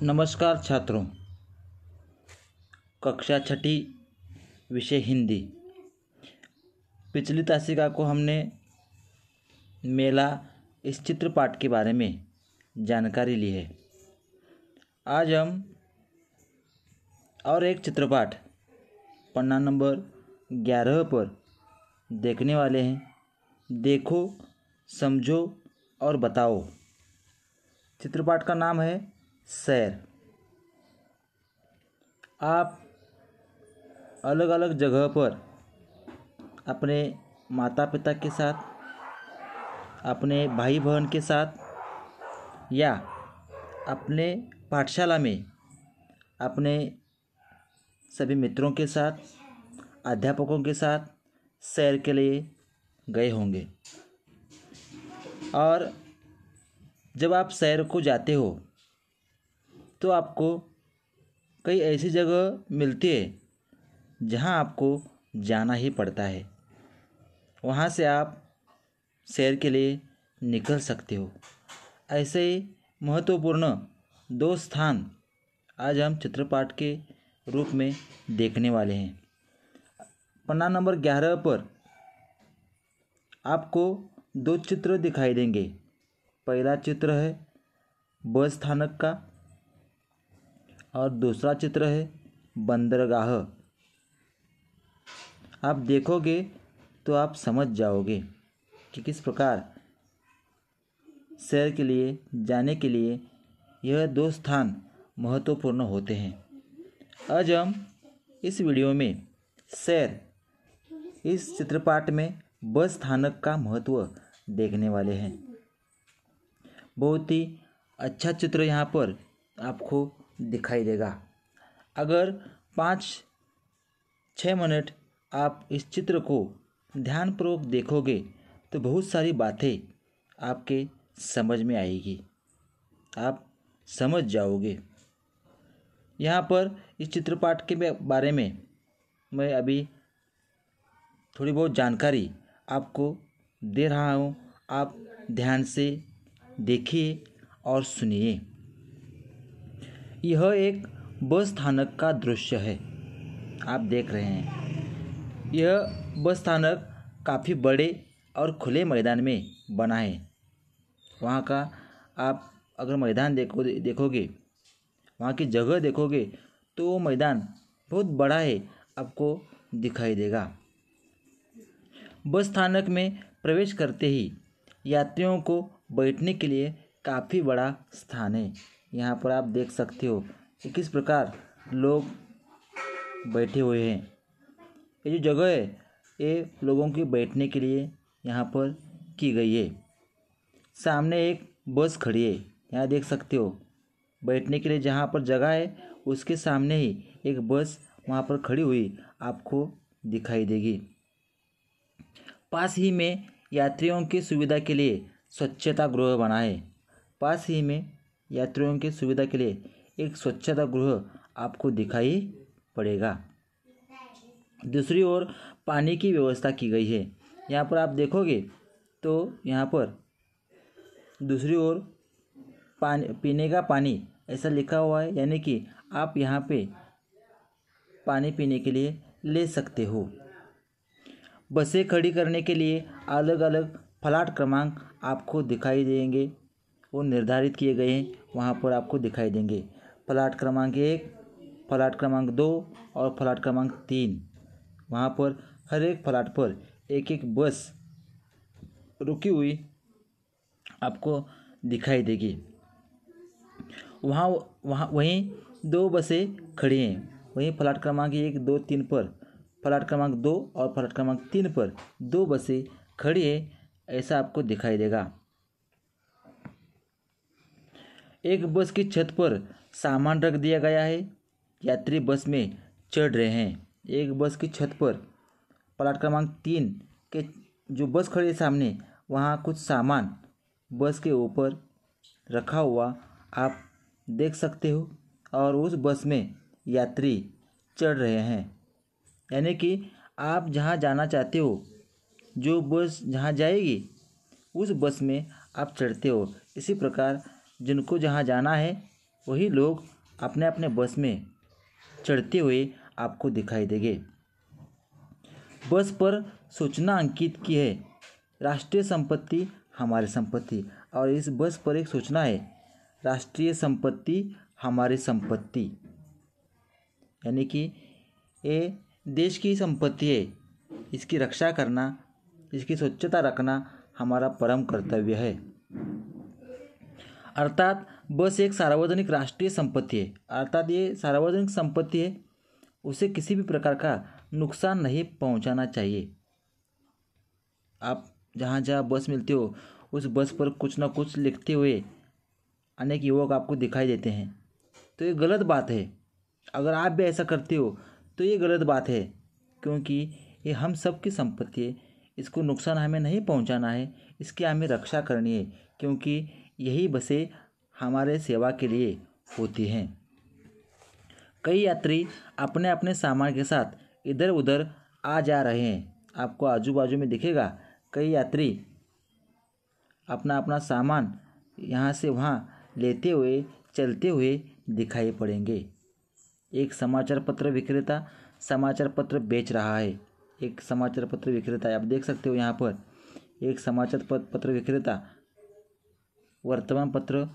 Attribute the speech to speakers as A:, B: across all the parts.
A: नमस्कार छात्रों। कक्षा छठी विषय हिंदी। पिछली तासिका को हमने मेला इस चित्रपाठ के बारे में जानकारी ली है। आज हम और एक चित्रपाठ पन्ना नंबर 11 पर देखने वाले हैं। देखो, समझो और बताओ। चित्रपाठ का नाम है सैर। आप अलग अलग जगह पर अपने माता पिता के साथ, अपने भाई बहन के साथ या अपने पाठशाला में अपने सभी मित्रों के साथ, अध्यापकों के साथ सैर के लिए गए होंगे। और जब आप सैर को जाते हो तो आपको कई ऐसी जगह मिलती है जहां आपको जाना ही पड़ता है। वहां से आप सैर के लिए निकल सकते हो। ऐसे ही महत्वपूर्ण 2 स्थान आज हम चित्रपाठ के रूप में देखने वाले हैं। पन्ना नंबर 11 पर आपको 2 चित्र दिखाई देंगे। पहला चित्र है बस स्थानक का और दूसरा चित्र है बंदरगाह। आप देखोगे तो आप समझ जाओगे कि किस प्रकार सैर के लिए जाने के लिए यह 2 स्थान महत्वपूर्ण होते हैं। आज हम इस वीडियो में सैर इस चित्रपाठ में बस स्थानक का महत्व देखने वाले हैं। बहुत ही अच्छा चित्र यहाँ पर आपको दिखाई देगा। अगर 5-6 मिनट आप इस चित्र को ध्यानपूर्वक देखोगे तो बहुत सारी बातें आपके समझ में आएगी, आप समझ जाओगे। यहाँ पर इस चित्रपाठ के बारे में मैं अभी थोड़ी बहुत जानकारी आपको दे रहा हूँ। आप ध्यान से देखिए और सुनिए। यह एक बस स्थानक का दृश्य है। आप देख रहे हैं यह बस स्थानक काफ़ी बड़े और खुले मैदान में बना है। वहाँ का आप अगर मैदान देखोगे, वहाँ की जगह देखोगे तो वो मैदान बहुत बड़ा है, आपको दिखाई देगा। बस स्थानक में प्रवेश करते ही यात्रियों को बैठने के लिए काफ़ी बड़ा स्थान है। यहाँ पर आप देख सकते हो कि किस प्रकार लोग बैठे हुए हैं। ये जो जगह है ये लोगों के बैठने के लिए यहाँ पर की गई है। सामने एक बस खड़ी है, यहाँ देख सकते हो। बैठने के लिए जहाँ पर जगह है उसके सामने ही एक बस वहाँ पर खड़ी हुई आपको दिखाई देगी। पास ही में यात्रियों की सुविधा के लिए स्वच्छता गृह बना है। पास ही में यात्रियों की सुविधा के लिए एक स्वच्छता गृह आपको दिखाई पड़ेगा। दूसरी ओर पानी की व्यवस्था की गई है। यहाँ पर आप देखोगे तो यहाँ पर दूसरी ओर पानी, पीने का पानी ऐसा लिखा हुआ है, यानी कि आप यहाँ पे पानी पीने के लिए ले सकते हो। बसें खड़ी करने के लिए अलग अलग प्लाट क्रमांक आपको दिखाई देंगे। वो निर्धारित किए गए हैं, वहाँ पर आपको दिखाई देंगे। प्लाट क्रमांक 1, प्लाट क्रमांक 2 और प्लाट क्रमांक 3। वहाँ पर हर एक प्लाट पर एक एक बस रुकी हुई आपको दिखाई देगी। वहीं 2 बसें खड़ी हैं। वहीं प्लाट क्रमांक 1, 2, 3 पर, प्लाट क्रमांक 2 और प्लाट क्रमांक 3 पर 2 बसें खड़ी है, ऐसा आपको दिखाई देगा। एक बस की छत पर सामान रख दिया गया है। यात्री बस में चढ़ रहे हैं। एक बस की छत पर प्लाट क्रमांक 3 के जो बस खड़ी है सामने, वहाँ कुछ सामान बस के ऊपर रखा हुआ आप देख सकते हो। और उस बस में यात्री चढ़ रहे हैं, यानी कि आप जहाँ जाना चाहते हो, जो बस जहाँ जाएगी उस बस में आप चढ़ते हो। इसी प्रकार जिनको जहाँ जाना है वही लोग अपने अपने बस में चढ़ते हुए आपको दिखाई देंगे। बस पर सूचना अंकित की है, राष्ट्रीय संपत्ति हमारी संपत्ति, और इस बस पर एक सूचना है, राष्ट्रीय संपत्ति हमारी संपत्ति, यानी कि ये देश की संपत्ति है, इसकी रक्षा करना, इसकी स्वच्छता रखना हमारा परम कर्तव्य है। अर्थात बस एक सार्वजनिक राष्ट्रीय संपत्ति है, अर्थात ये सार्वजनिक संपत्ति है, उसे किसी भी प्रकार का नुकसान नहीं पहुंचाना चाहिए। आप जहाँ जहाँ बस मिलती हो उस बस पर कुछ ना कुछ लिखते हुए अनेक युवक आपको दिखाई देते हैं, तो ये गलत बात है। अगर आप भी ऐसा करते हो तो ये गलत बात है, क्योंकि ये हम सब की संपत्ति है, इसको नुकसान हमें नहीं पहुंचाना है, इसकी हमें रक्षा करनी है, क्योंकि यही बसें हमारे सेवा के लिए होती हैं। कई यात्री अपने अपने सामान के साथ इधर उधर आ जा रहे हैं, आपको आजू बाजू में दिखेगा कई यात्री अपना अपना सामान यहाँ से वहाँ लेते हुए चलते हुए दिखाई पड़ेंगे। एक समाचार पत्र विक्रेता समाचार पत्र बेच रहा है, एक समाचार पत्र विक्रेता, आप देख सकते हो यहाँ पर एक समाचार पत्र विक्रेता वर्तमान पत्र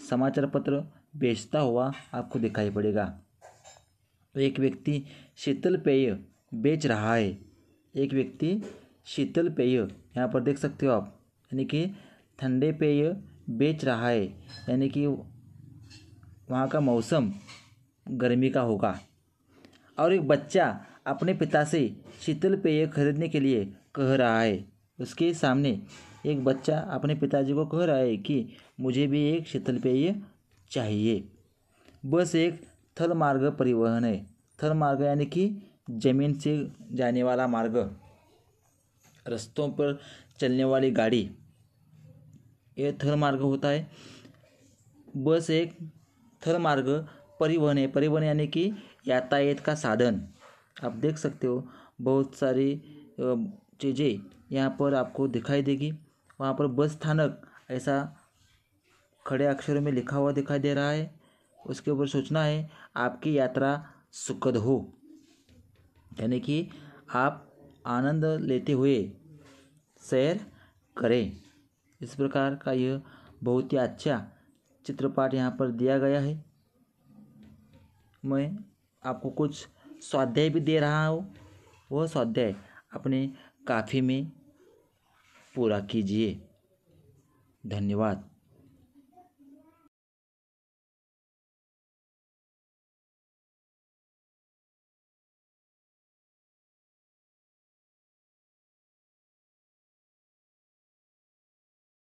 A: समाचार पत्र बेचता हुआ आपको दिखाई पड़ेगा। एक व्यक्ति शीतल पेय बेच रहा है, एक व्यक्ति शीतल पेय यहाँ पर देख सकते हो आप, यानी कि ठंडे पेय बेच रहा है, यानी कि वहाँ का मौसम गर्मी का होगा। और एक बच्चा अपने पिता से शीतल पेय खरीदने के लिए कह रहा है, उसके सामने एक बच्चा अपने पिताजी को कह रहा है कि मुझे भी एक शीतल पेय चाहिए। बस एक थल मार्ग परिवहन है, थल मार्ग यानी कि जमीन से जाने वाला मार्ग, रास्तों पर चलने वाली गाड़ी, ये थल मार्ग होता है। बस एक थल मार्ग परिवहन है, परिवहन यानी कि यातायात का साधन। आप देख सकते हो बहुत सारी चीज़ें यहाँ पर आपको दिखाई देगी। वहाँ पर बस स्थानक ऐसा खड़े अक्षरों में लिखा हुआ दिखाई दे रहा है, उसके ऊपर सूचना है आपकी यात्रा सुखद हो, यानी कि आप आनंद लेते हुए सैर करें। इस प्रकार का यह बहुत ही अच्छा चित्रपाठ यहाँ पर दिया गया है। मैं आपको कुछ स्वाध्याय भी दे रहा हूँ, वह स्वाध्याय अपने काफी में पूरा कीजिए। धन्यवाद।